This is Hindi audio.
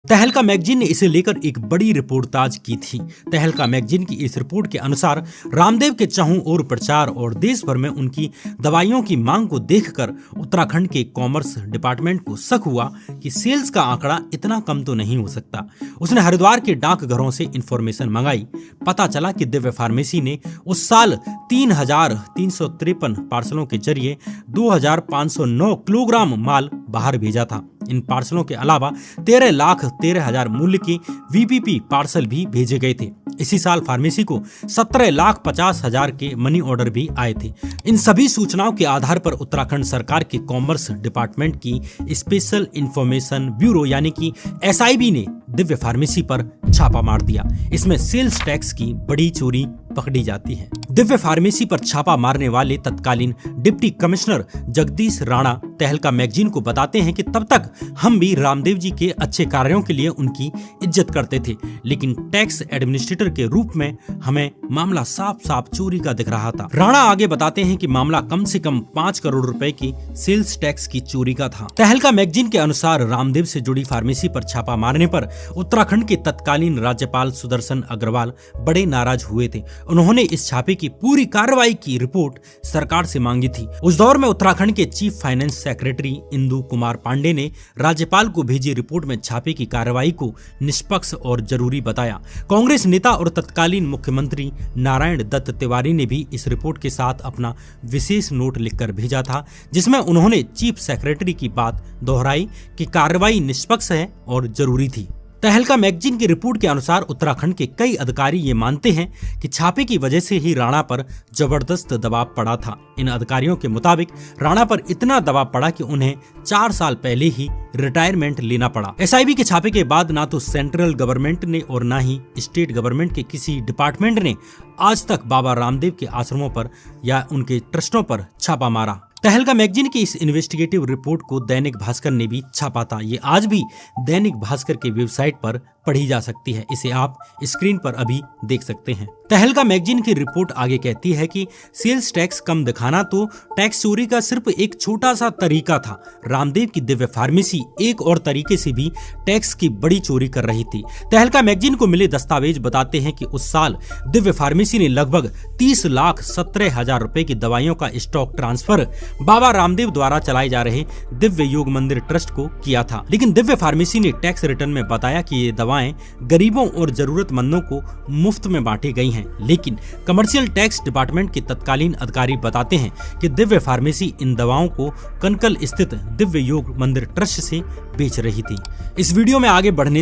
तहलका मैगजीन ने इसे लेकर एक बड़ी रिपोर्टाज की थी। तहलका मैगजीन की इस रिपोर्ट के अनुसार रामदेव के चाहों ओर प्रचार और देश भर में उनकी दवाइयों की मांग को देखकर उत्तराखंड के कॉमर्स डिपार्टमेंट को शक हुआ कि सेल्स का आंकड़ा इतना कम तो नहीं हो सकता। उसने हरिद्वार के डाकघरों से इंफॉर्मेशन मंगाई। पता चला कि दिव्य फार्मेसी ने उस साल 3,353 पार्सलों के जरिए 2,509 किलोग्राम माल बाहर भेजा था। इन पार्सलों के अलावा 13,13,000 मूल्य के वीपीपी पार्सल भी भेजे गए थे। इसी साल फार्मेसी को 17,50,000 के मनी ऑर्डर भी आए थे। इन सभी सूचनाओं के आधार पर उत्तराखंड सरकार के कॉमर्स डिपार्टमेंट की स्पेशल इंफॉर्मेशन ब्यूरो यानी कि एसआईबी ने दिव्य फार्मेसी पर छापा मार दिया। इसमें सेल्स टैक्स की बड़ी चोरी पकड़ी जाती है। दिव्य फार्मेसी पर छापा मारने वाले तत्कालीन डिप्टी कमिश्नर जगदीश राणा तहलका मैगजीन को बताते हैं कि तब तक हम भी रामदेव जी के अच्छे कार्यों के लिए उनकी इज्जत करते थे, लेकिन टैक्स एडमिनिस्ट्रेटर के रूप में हमें मामला साफ साफ चोरी का दिख रहा था। राणा आगे बताते हैं कि मामला कम से कम 5 करोड़ रुपए की सेल्स टैक्स की चोरी का था। तहलका मैगजीन के अनुसार रामदेव से जुड़ी फार्मेसी पर छापा मारने पर उत्तराखंड के तत्कालीन राज्यपाल सुदर्शन अग्रवाल बड़े नाराज हुए थे। उन्होंने इस छापे की पूरी कार्रवाई की रिपोर्ट सरकार से मांगी थी। उस दौर में उत्तराखंड के chief finance secretary Indu Kumar Pandey ने राज्यपाल को भेजी रिपोर्ट में छापे की कार्रवाई को निष्पक्ष और जरूरी बताया। कांग्रेस नेता और तत्कालीन मुख्यमंत्री नारायण दत्त तिवारी ने भी इस रिपोर्ट के साथ अपना विशेष नोट लिखकर भेजा था, जिसमें उन्होंने चीफ सेक्रेटरी की बात दोहराई कि कार्रवाई निष्पक्ष है और जरूरी थी। तहलका मैगजीन की रिपोर्ट के अनुसार उत्तराखंड के कई अधिकारी ये मानते हैं कि छापे की वजह से ही राणा पर जबरदस्त दबाव पड़ा था। इन अधिकारियों के मुताबिक राणा पर इतना दबाव पड़ा कि उन्हें 4 साल पहले ही रिटायरमेंट लेना पड़ा। एसआईबी के छापे के बाद ना तो सेंट्रल गवर्नमेंट ने और ना ही स्टेट गवर्नमेंट के किसी डिपार्टमेंट ने आज तक बाबा रामदेव के आश्रमों पर या उनके ट्रस्टों पर छापा मारा। तहलका मैगजीन की इस इन्वेस्टिगेटिव रिपोर्ट को दैनिक भास्कर ने भी छापा था। ये आज भी दैनिक भास्कर के वेबसाइट पर पढ़ी जा सकती है। इसे आप स्क्रीन पर अभी देख सकते हैं। तहलका मैगजीन की रिपोर्ट आगे कहती है कि सेल्स टैक्स कम दिखाना तो टैक्स चोरी का सिर्फ एक छोटा सा तरीका था। रामदेव की दिव्य फार्मेसी एक और तरीके से भी टैक्स की बड़ी चोरी कर रही थी। तहलका मैगजीन को मिले दस्तावेज बताते हैं कि उस साल दिव्य फार्मेसी ने लगभग 30,17,000 रुपए की दवाइयों का स्टॉक ट्रांसफर बाबा रामदेव द्वारा चलाए जा रहे दिव्य योग मंदिर ट्रस्ट को किया था। लेकिन दिव्य फार्मेसी ने टैक्स रिटर्न में बताया कि ये दवाएं गरीबों और जरूरतमंदों को मुफ्त में बांटी गई हैं। लेकिन कमर्शियल टैक्स डिपार्टमेंट के तत्कालीन अधिकारी बताते हैं कि दिव्य फार्मेसी इन दवाओं को कनकल स्थित दिव्य योग मंदिर ट्रस्ट से बेच रही थी। इस वीडियो में आगे बढ़ने